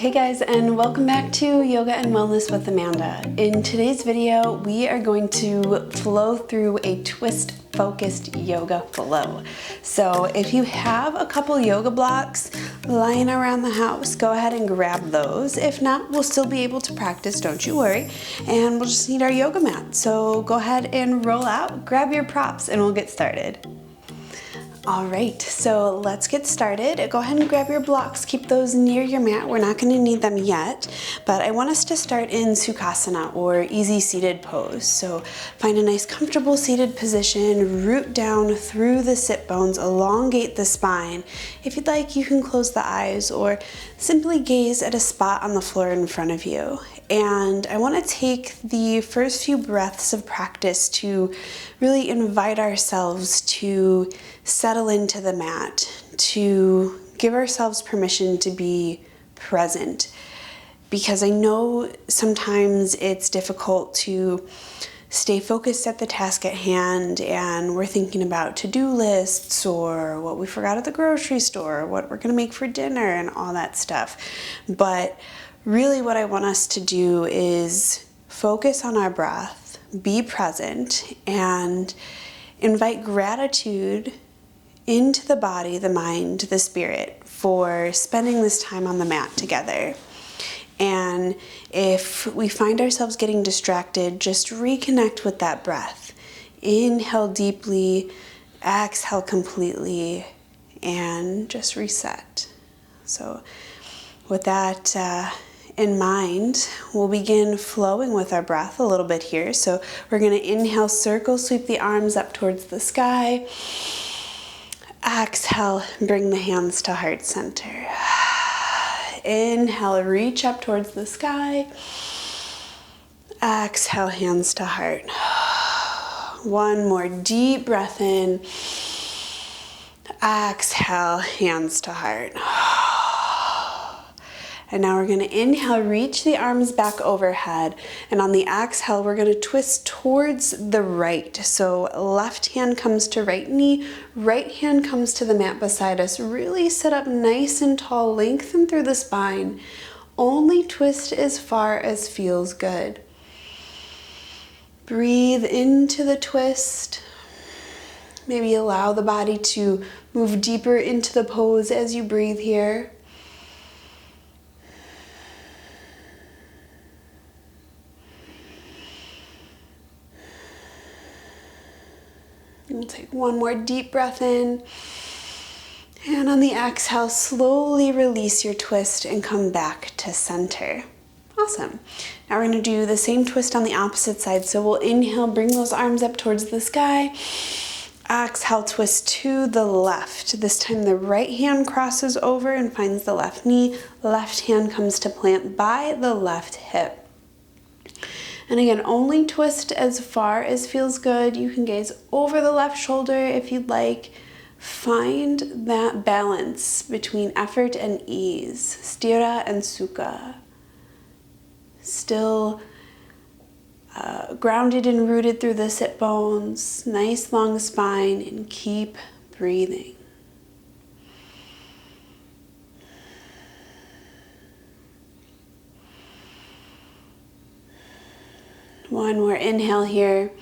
Hey guys, and welcome back to Yoga and Wellness with Amanda. In today's video, we are going to flow through a twist focused yoga flow. So if you have a couple yoga blocks lying around the house, go ahead and grab those. If not, we'll still be able to practice, don't you worry. And we'll just need our yoga mat. So go ahead and roll out, grab your props, and we'll get started. All right, so let's get started. Go ahead and grab your blocks. Keep those near your mat. We're not going to need them yet, but I want us to start in Sukhasana, or easy seated pose. So find a nice comfortable seated position, root down through the sit bones, elongate the spine. If you'd like, you can close the eyes or simply gaze at a spot on the floor in front of you. And I want to take the first few breaths of practice to really invite ourselves to settle into the mat, to give ourselves permission to be present. Because I know sometimes it's difficult to stay focused at the task at hand, and we're thinking about to-do lists or what we forgot at the grocery store, or what we're going to make for dinner and all that stuff. But really what I want us to do is focus on our breath, be present, and invite gratitude into the body, the mind, the spirit for spending this time on the mat together. And if we find ourselves getting distracted, just reconnect with that breath. Inhale deeply, exhale completely, and just reset. So with that in mind, we'll begin flowing with our breath a little bit here. So we're going to inhale, circle, sweep the arms up towards the sky. Exhale, bring the hands to heart center. Inhale, reach up towards the sky. Exhale, hands to heart. One more deep breath in. Exhale, hands to heart. And now we're going to inhale, reach the arms back overhead. And on the exhale, we're going to twist towards the right. So left hand comes to right knee, right hand comes to the mat beside us. Really sit up nice and tall, lengthen through the spine. Only twist as far as feels good. Breathe into the twist. Maybe allow the body to move deeper into the pose as you breathe here. We'll take one more deep breath in. And on the exhale, slowly release your twist and come back to center. Awesome. Now we're going to do the same twist on the opposite side. So we'll inhale, bring those arms up towards the sky. Exhale, twist to the left. This time the right hand crosses over and finds the left knee. Left hand comes to plant by the left hip. And again, only twist as far as feels good. You can gaze over the left shoulder if you'd like. Find that balance between effort and ease, sthira and sukha. Still grounded and rooted through the sit bones, nice long spine, and keep breathing. One more inhale here.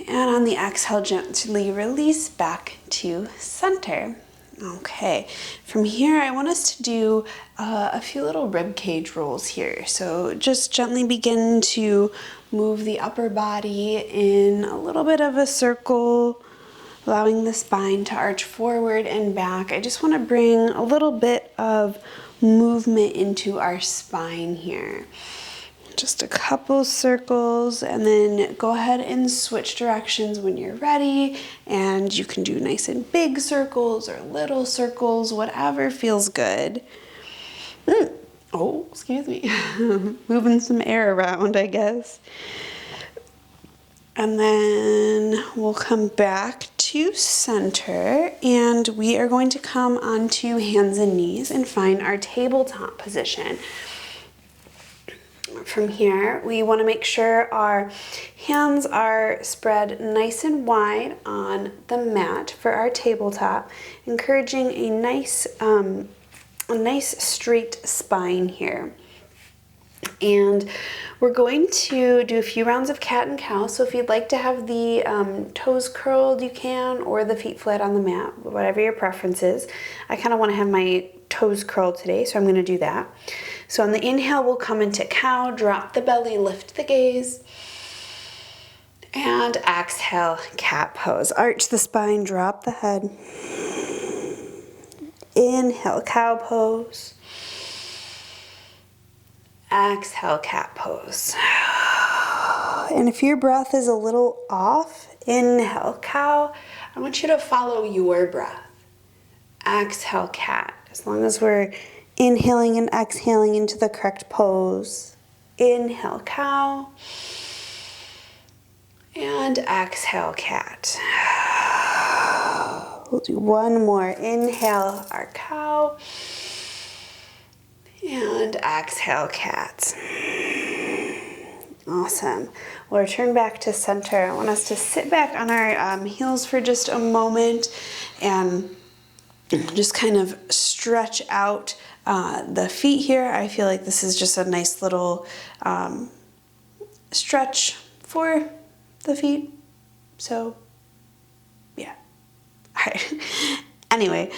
And on the exhale, gently release back to center. Okay, from here I want us to do a few little rib cage rolls here. So just gently begin to move the upper body in a little bit of a circle, allowing the spine to arch forward and back. I just want to bring a little bit of movement into our spine here. Just a couple circles, and then go ahead and switch directions when you're ready. And you can do nice and big circles or little circles, whatever feels good. Oh, excuse me. Moving some air around, I guess. And then we'll come back to center, and we are going to come onto hands and knees and find our tabletop position. From here, we want to make sure our hands are spread nice and wide on the mat for our tabletop, encouraging a nice a nice straight spine here. And we're going to do a few rounds of cat and cow. So if you'd like to have the toes curled, you can, or the feet flat on the mat, whatever your preference is. I kind of want to have my toes curled today, so I'm going to do that. So on the inhale, we'll come into cow, drop the belly, lift the gaze. And exhale, cat pose. Arch the spine, drop the head. Inhale, cow pose. Exhale, cat pose. And if your breath is a little off, inhale, cow. I want you to follow your breath. Exhale, cat. As long as we're inhaling and exhaling into the correct pose. Inhale, cow. And exhale, cat. We'll do one more. Inhale, our cow. And exhale, cat. Awesome. We'll return back to center. I want us to sit back on our heels for just a moment and just kind of stretch out the feet here. I feel like this is just a nice little stretch for the feet. So, yeah. All right. Anyway,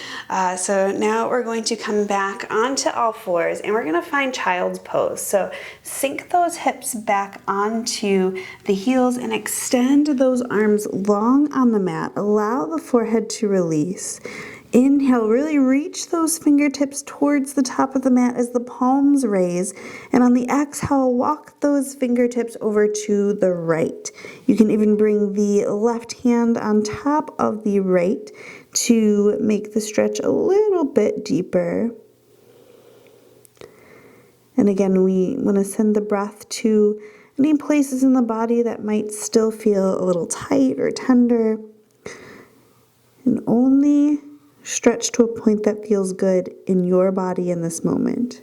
so now we're going to come back onto all fours and we're going to find child's pose. So sink those hips back onto the heels and extend those arms long on the mat. Allow the forehead to release. Inhale, really reach those fingertips towards the top of the mat as the palms raise. And on the exhale, walk those fingertips over to the right. You can even bring the left hand on top of the right to make the stretch a little bit deeper. And again, we want to send the breath to any places in the body that might still feel a little tight or tender. And only stretch to a point that feels good in your body in this moment.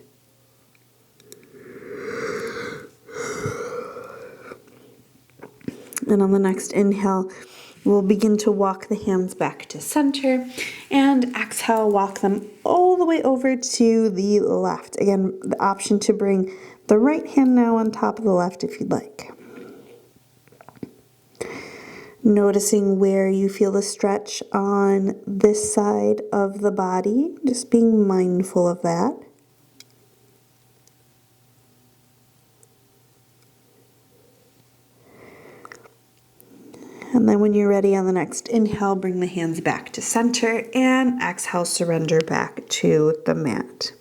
And on the next inhale, we'll begin to walk the hands back to center, and exhale, walk them all the way over to the left. Again, the option to bring the right hand now on top of the left if you'd like. Noticing where you feel the stretch on this side of the body, just being mindful of that. And then when you're ready on the next inhale, bring the hands back to center, and exhale, surrender back to the mat.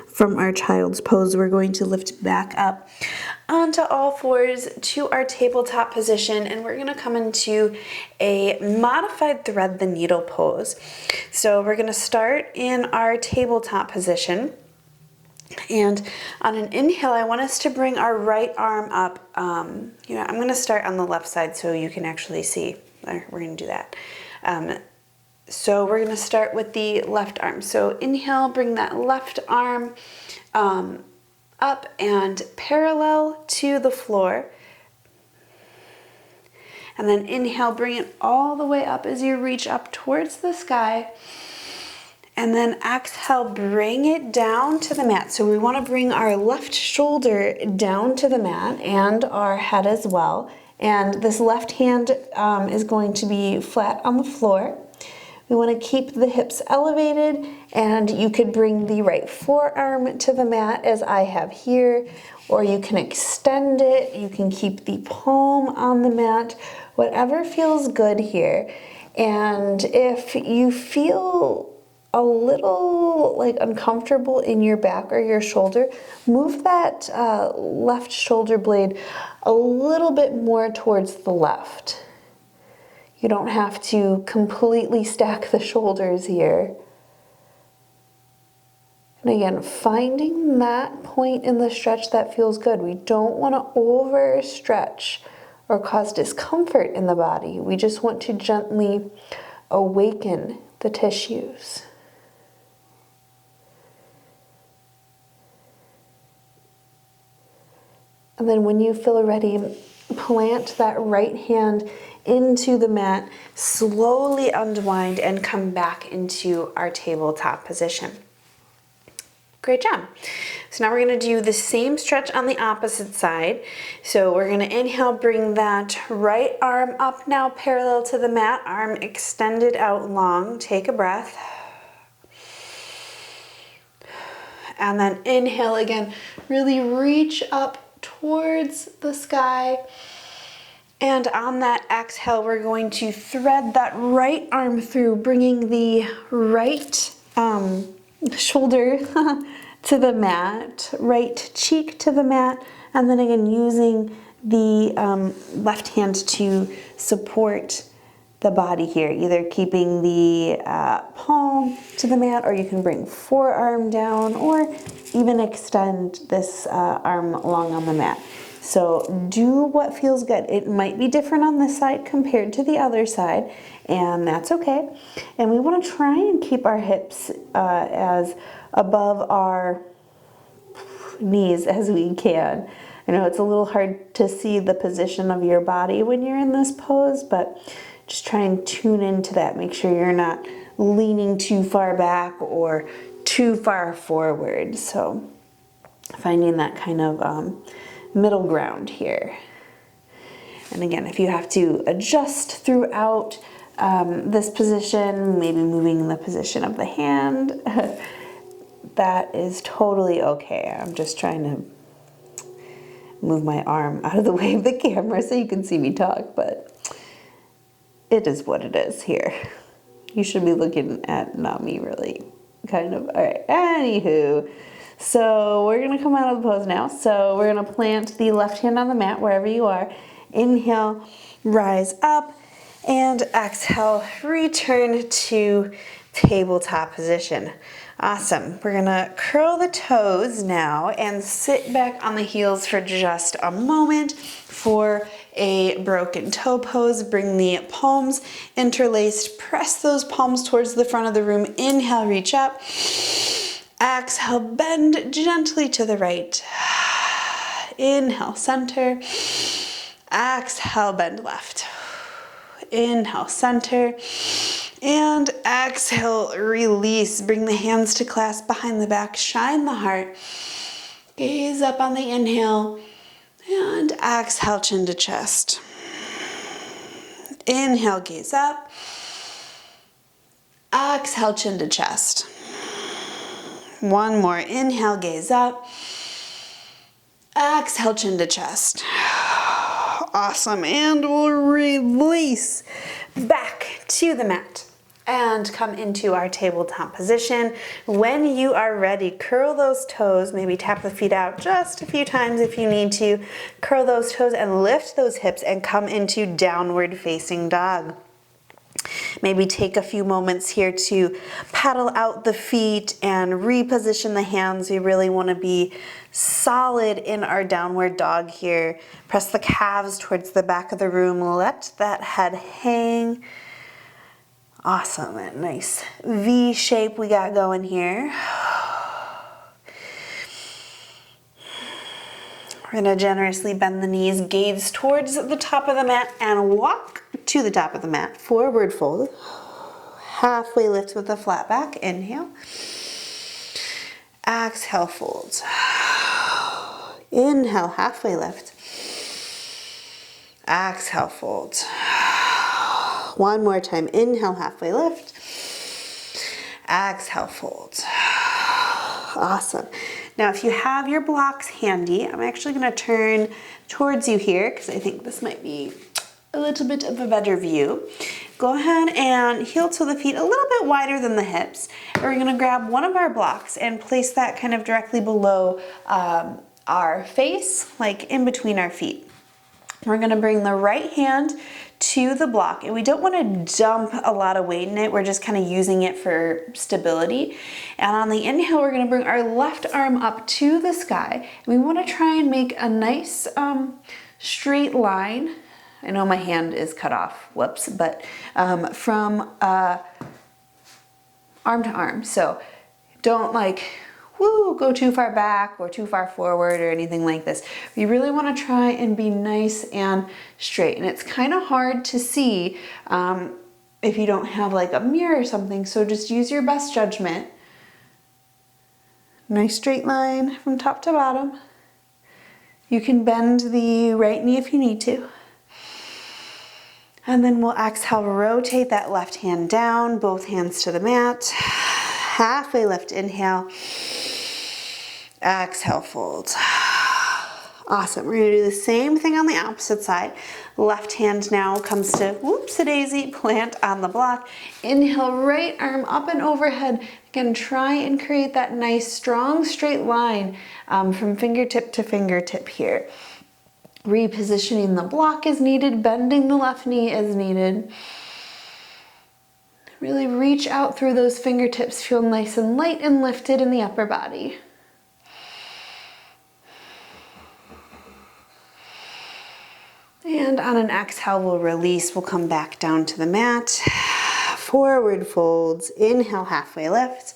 From our child's pose, we're going to lift back up onto all fours to our tabletop position, and we're going to come into a modified thread the needle pose. So we're going to start in our tabletop position. And on an inhale, I want us to bring our right arm up. I'm going to start on the left side so you can actually see. We're going to do that. So we're going to start with the left arm. So inhale, bring that left arm up and parallel to the floor. And then inhale, bring it all the way up as you reach up towards the sky. And then exhale, bring it down to the mat. So we want to bring our left shoulder down to the mat and our head as well. And this left hand is going to be flat on the floor. We want to keep the hips elevated, and you could bring the right forearm to the mat as I have here, or you can extend it. You can keep the palm on the mat, whatever feels good here. And if you feel a little uncomfortable in your back or your shoulder, move that left shoulder blade a little bit more towards the left. You don't have to completely stack the shoulders here. And again, finding that point in the stretch that feels good. We don't want to overstretch or cause discomfort in the body. We just want to gently awaken the tissues. And then when you feel ready, plant that right hand into the mat, slowly unwind and come back into our tabletop position. Great job. So now we're going to do the same stretch on the opposite side. So we're going to inhale, bring that right arm up now parallel to the mat, arm extended out long. Take a breath. And then inhale again, really reach up towards the sky. And on that exhale, we're going to thread that right arm through, bringing the right shoulder to the mat, right cheek to the mat, and then again using the left hand to support the body here, either keeping the palm to the mat, or you can bring forearm down, or even extend this arm long on the mat. So do what feels good. It might be different on this side compared to the other side, and that's okay. And we want to try and keep our hips as above our knees as we can. I know it's a little hard to see the position of your body when you're in this pose, but just try and tune into that. Make sure you're not leaning too far back or too far forward. So finding that kind of middle ground here. And again, if you have to adjust throughout this position, maybe moving the position of the hand, that is totally okay. I'm just trying to move my arm out of the way of the camera so you can see me talk, but it is what it is here. You should be looking at not me really, kind of. All right, anywho. So we're gonna come out of the pose now. So we're gonna plant the left hand on the mat wherever you are. Inhale, rise up, and exhale, return to tabletop position. Awesome. We're gonna curl the toes now and sit back on the heels for just a moment for a broken toe pose. Bring the palms interlaced, press those palms towards the front of the room. Inhale, reach up. Exhale, bend gently to the right. Inhale, center. Exhale, bend left. Inhale, center. And exhale, release. Bring the hands to clasp behind the back. Shine the heart. Gaze up on the inhale. And exhale, chin to chest. Inhale, gaze up. Exhale, chin to chest. One more. Inhale, gaze up. Exhale, chin to chest. Awesome. And we'll release back to the mat and come into our tabletop position. When you are ready, curl those toes, maybe tap the feet out just a few times if you need to. Curl those toes and lift those hips and come into downward facing dog. Maybe take a few moments here to paddle out the feet and reposition the hands. We really want to be solid in our downward dog here. Press the calves towards the back of the room. Let that head hang. Awesome. That nice V shape we got going here. We're going to generously bend the knees, gaze towards the top of the mat, and walk to the top of the mat. Forward fold. Halfway lift with a flat back. Inhale. Exhale, fold. Inhale, halfway lift. Exhale, fold. One more time. Inhale, halfway lift. Exhale, fold. Awesome. Now, if you have your blocks handy, I'm actually going to turn towards you here because I think this might be a little bit of a better view. Go ahead and heel toe the feet a little bit wider than the hips. And we're going to grab one of our blocks and place that kind of directly below our face, like in between our feet. We're going to bring the right hand to the block, and we don't want to dump a lot of weight in it. We're just kind of using it for stability. And on the inhale, we're going to bring our left arm up to the sky. And we want to try and make a nice straight line. I know my hand is cut off, whoops, but from arm to arm. So don't like go too far back or too far forward or anything like this. You really want to try and be nice and straight. And it's kind of hard to see if you don't have like a mirror or something. So just use your best judgment. Nice straight line from top to bottom. You can bend the right knee if you need to. And then we'll exhale, rotate that left hand down, both hands to the mat. Halfway lift, inhale. Exhale, fold. Awesome. We're gonna do the same thing on the opposite side. Left hand now comes to, whoops-a-daisy, plant on the block. Inhale, right arm up and overhead. Again, try and create that nice, strong, straight line from fingertip to fingertip here. Repositioning the block is needed, bending the left knee is needed. Really reach out through those fingertips, feel nice and light and lifted in the upper body. And on an exhale, we'll release, we'll come back down to the mat. Forward folds, inhale, halfway lift.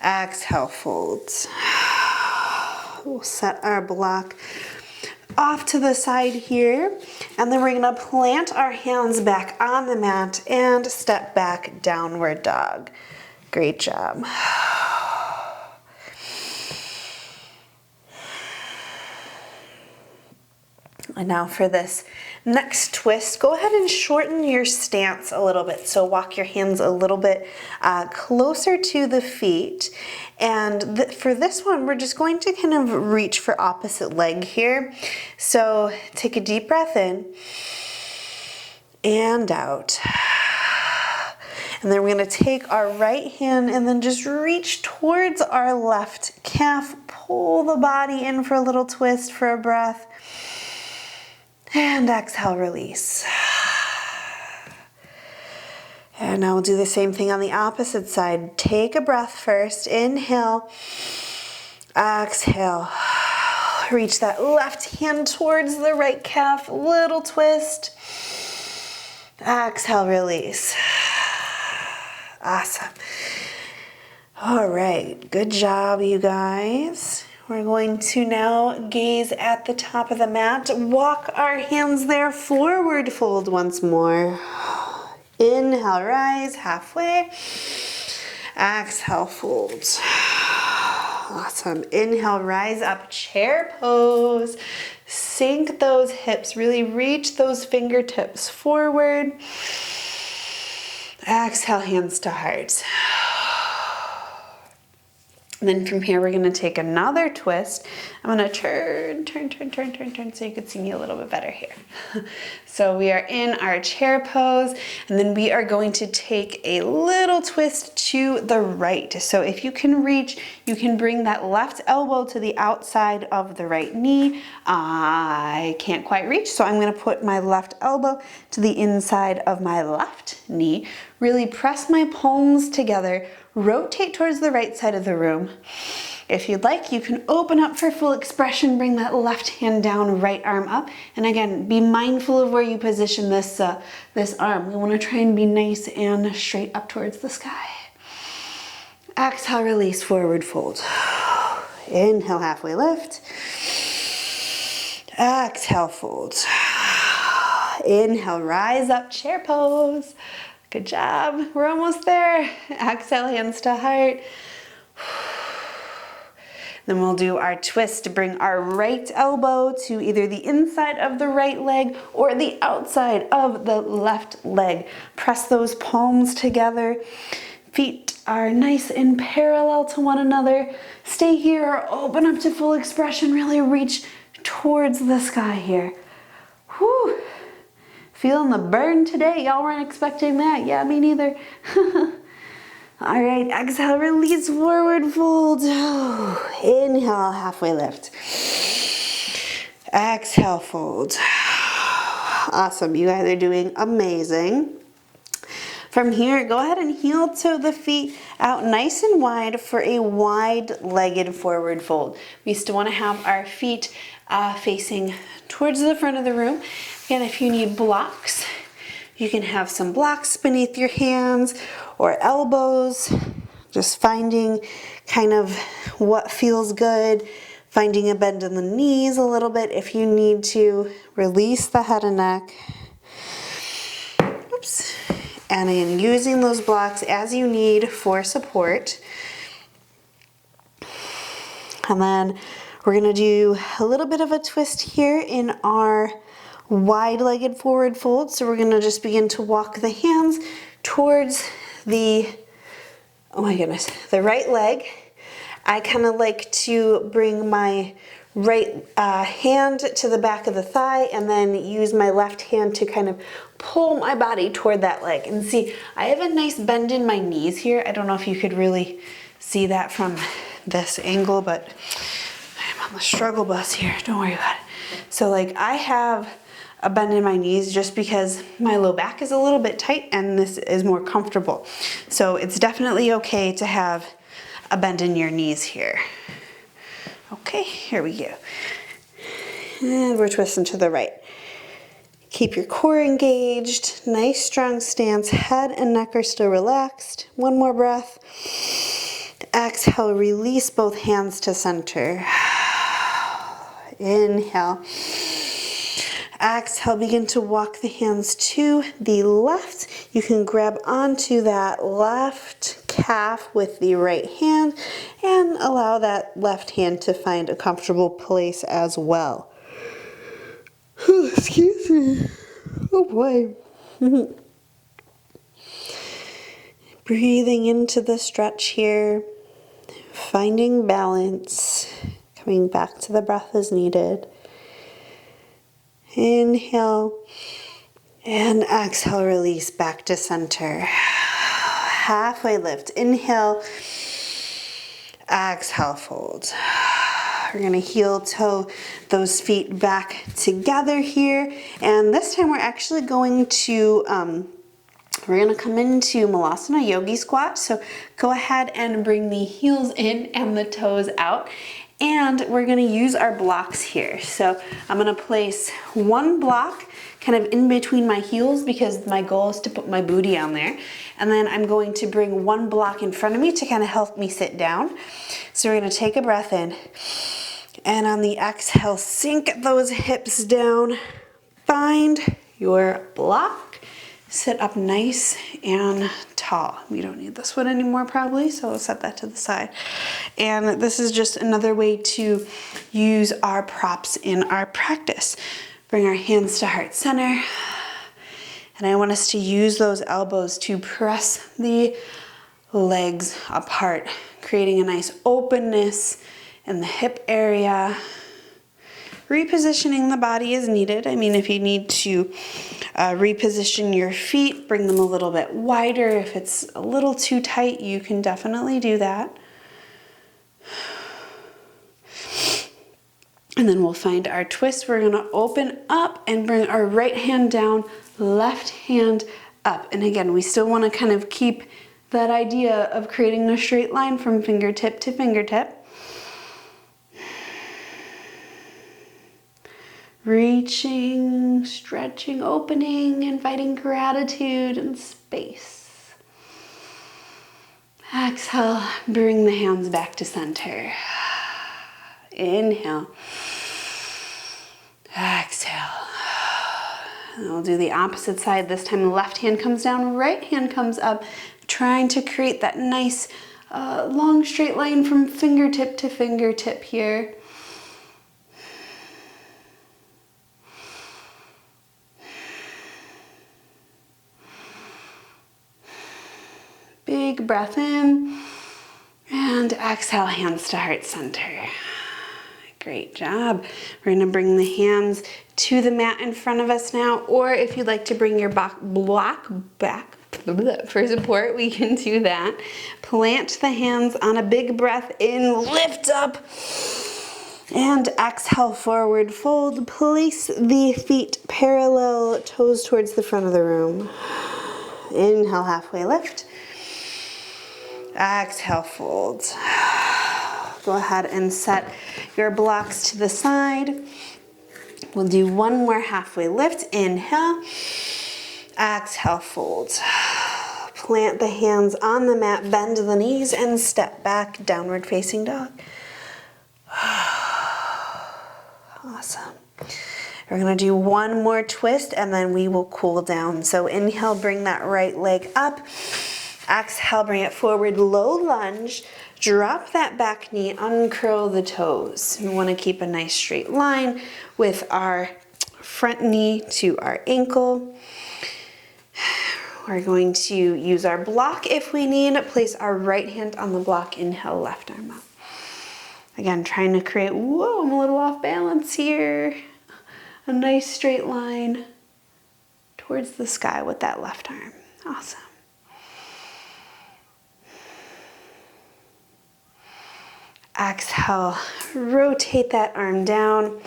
Exhale, folds. We'll set our block off to the side here, and then we're gonna plant our hands back on the mat and step back, downward dog. Great job. And now for this next twist, go ahead and shorten your stance a little bit. So walk your hands a little bit closer to the feet. And for this one, we're just going to kind of reach for opposite leg here. So take a deep breath in and out. And then we're gonna take our right hand and then just reach towards our left calf. Pull the body in for a little twist for a breath. And exhale, release. And now we'll do the same thing on the opposite side. Take a breath first. Inhale. Exhale. Reach that left hand towards the right calf. Little twist. Exhale, release. Awesome. All right. Good job, you guys. We're going to now gaze at the top of the mat. Walk our hands there, forward fold once more. Inhale, rise halfway. Exhale, fold. Awesome. Inhale, rise up, chair pose. Sink those hips, really reach those fingertips forward. Exhale, hands to heart. And then from here, we're gonna take another twist. I'm gonna turn so you can see me a little bit better here. So we are in our chair pose, and then we are going to take a little twist to the right. So if you can reach, you can bring that left elbow to the outside of the right knee. I can't quite reach, so I'm gonna put my left elbow to the inside of my left knee. Really press my palms together. Rotate towards the right side of the room. If you'd like, you can open up for full expression, bring that left hand down, right arm up. And again, be mindful of where you position this arm. We wanna try and be nice and straight up towards the sky. Exhale, release, forward fold. Inhale, halfway lift. Exhale, fold. Inhale, rise up, chair pose. Good job, we're almost there. Exhale, hands to heart. Then we'll do our twist to bring our right elbow to either the inside of the right leg or the outside of the left leg. Press those palms together. Feet are nice and parallel to one another. Stay here or open up to full expression. Really reach towards the sky here. Whew. Feeling the burn today? Y'all weren't expecting that? Yeah, me neither. All right, exhale, release, forward fold. Inhale, halfway lift. Exhale, fold. Awesome, you guys are doing amazing. From here, go ahead and heel toe the feet out nice and wide for a wide-legged forward fold. We still want to have our feet facing towards the front of the room. Again, if you need blocks, you can have some blocks beneath your hands or elbows. Just finding kind of what feels good, finding a bend in the knees a little bit if you need to. Release the head and neck. Oops. And then using those blocks as you need for support. And then we're gonna do a little bit of a twist here in our wide-legged forward fold. So we're gonna just begin to walk the hands towards the, oh my goodness, the right leg. I kind of like to bring my right hand to the back of the thigh and then use my left hand to kind of pull my body toward that leg. And see, I have a nice bend in my knees here. I don't know if you could really see that from this angle, but I'm on the struggle bus here. Don't worry about it. So like I have a bend in my knees just because my low back is a little bit tight and this is more comfortable. So it's definitely okay to have a bend in your knees here. Okay, here we go. And we're twisting to the right. Keep your core engaged, nice strong stance, head and neck are still relaxed. One more breath. Exhale, release both hands to center. Inhale. Exhale, begin to walk the hands to the left. You can grab onto that left calf with the right hand and allow that left hand to find a comfortable place as well. Excuse me. Oh boy. Breathing into the stretch here, finding balance, coming back to the breath as needed. Inhale and exhale, release back to center. Halfway lift. Inhale, exhale, fold. We're gonna heel toe those feet back together here. And this time we're actually going to, we're gonna come into Malasana, Yogi squat. So go ahead and bring the heels in and the toes out. And we're gonna use our blocks here. So I'm gonna place one block kind of in between my heels because my goal is to put my booty on there. And then I'm going to bring one block in front of me to kind of help me sit down. So we're gonna take a breath in. And on the exhale, sink those hips down. Find your block. Sit up nice and tall. We don't need this one anymore probably, so we'll set that to the side. And this is just another way to use our props in our practice. Bring our hands to heart center. And I want us to use those elbows to press the legs apart, creating a nice openness in the hip area. Repositioning the body as needed. I mean, if you need to reposition your feet, bring them a little bit wider. If it's a little too tight, you can definitely do that. And then we'll find our twist. We're gonna open up and bring our right hand down, left hand up. And again, we still wanna kind of keep that idea of creating a straight line from fingertip to fingertip. Reaching, stretching, opening, inviting gratitude and space. Exhale, bring the hands back to center. Inhale. Exhale. And we'll do the opposite side. This time the left hand comes down, right hand comes up, trying to create that nice long straight line from fingertip to fingertip here. Big breath in and exhale, hands to heart center. Great job. We're gonna bring the hands to the mat in front of us now, or if you'd like to bring your block back for support, we can do that. Plant the hands on a big breath in, lift up, and exhale, forward fold. Place the feet parallel, toes towards the front of the room. Inhale, halfway lift. Exhale, fold. Go ahead and set your blocks to the side. We'll do one more halfway lift. Inhale. Exhale, fold. Plant the hands on the mat, bend the knees, and step back, downward facing dog. Awesome. We're gonna do one more twist and then we will cool down. So inhale, bring that right leg up. Exhale, bring it forward, low lunge. Drop that back knee, uncurl the toes. We wanna keep a nice straight line with our front knee to our ankle. We're going to use our block if we need. Place our right hand on the block, inhale, left arm up. Again, trying to create, whoa, I'm a little off balance here. A nice straight line towards the sky with that left arm. Awesome. Exhale, rotate that arm down.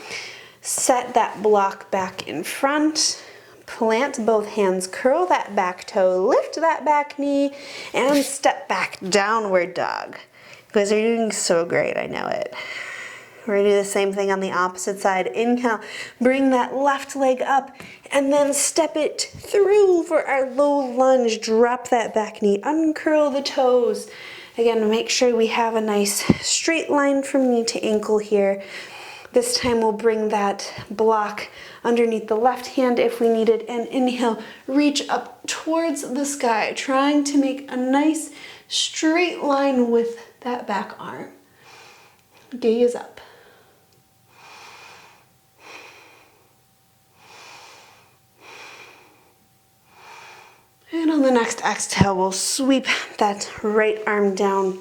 Set that block back in front. Plant both hands, curl that back toe, lift that back knee, and step back, downward dog. You guys are doing so great, I know it. We're gonna do the same thing on the opposite side. Inhale, bring that left leg up, and then step it through for our low lunge. Drop that back knee, uncurl the toes. Again, make sure we have a nice straight line from knee to ankle here. This time we'll bring that block underneath the left hand if we need it, and inhale, reach up towards the sky, trying to make a nice straight line with that back arm. Gaze up. And on the next exhale, we'll sweep that right arm down.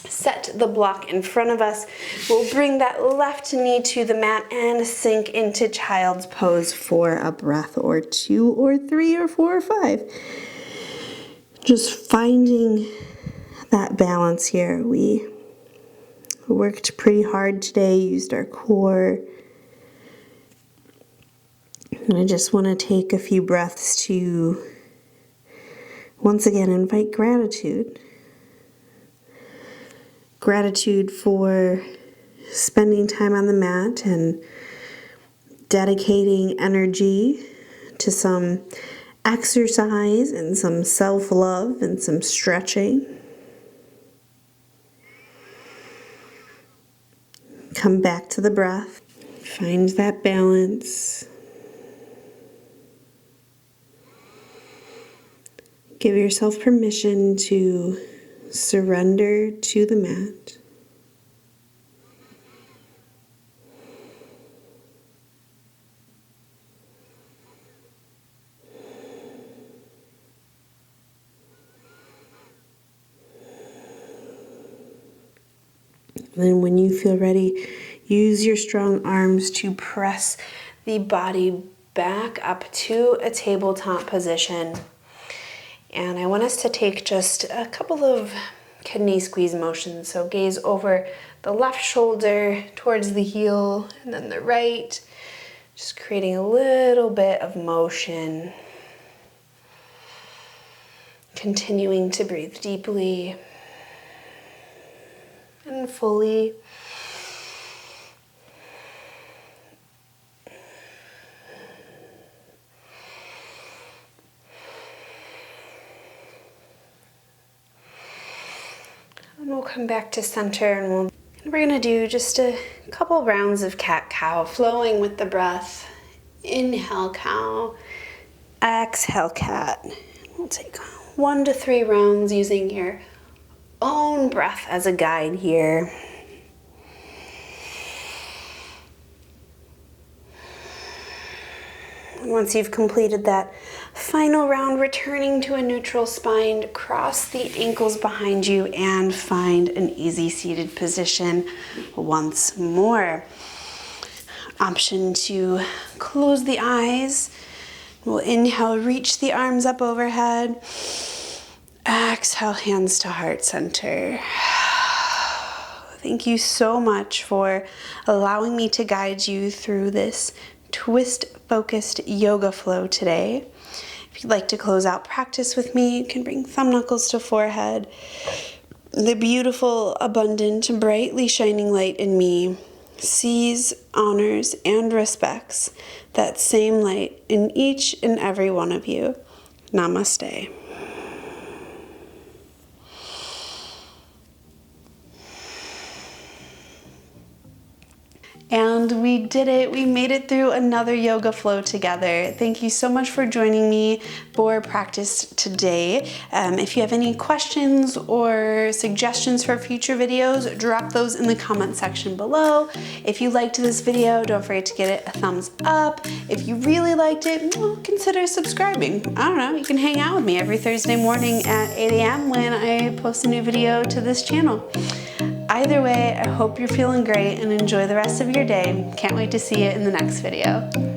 Set the block in front of us. We'll bring that left knee to the mat and sink into child's pose for a breath or two or three or four or five. Just finding that balance here. We worked pretty hard today, used our core. And I just want to take a few breaths to once again invite gratitude. Gratitude for spending time on the mat and dedicating energy to some exercise and some self-love and some stretching. Come back to the breath. Find that balance. Give yourself permission to surrender to the mat. Then when you feel ready, use your strong arms to press the body back up to a tabletop position. And I want us to take just a couple of kidney squeeze motions. So gaze over the left shoulder towards the heel and then the right. Just creating a little bit of motion. Continuing to breathe deeply and fully. And we'll come back to center and we're gonna do just a couple rounds of cat-cow, flowing with the breath. Inhale, cow. Exhale, cat. We'll take 1 to 3 rounds using your own breath as a guide here. Once you've completed that final round, returning to a neutral spine, cross the ankles behind you and find an easy seated position once more. Option to close the eyes. We'll inhale, reach the arms up overhead. Exhale, hands to heart center. Thank you so much for allowing me to guide you through this twist-focused yoga flow today. If you'd like to close out practice with me, you can bring thumb knuckles to forehead. The beautiful, abundant, brightly shining light in me sees, honors, and respects that same light in each and every one of you. Namaste. And we did it. We made it through another yoga flow together. Thank you so much for joining me for practice today. If you have any questions or suggestions for future videos, drop those in the comment section below. If you liked this video, don't forget to give it a thumbs up. If you really liked it, well, consider subscribing. I don't know, you can hang out with me every Thursday morning at 8 a.m. when I post a new video to this channel. Either way, I hope you're feeling great and enjoy the rest of your day. Can't wait to see you in the next video.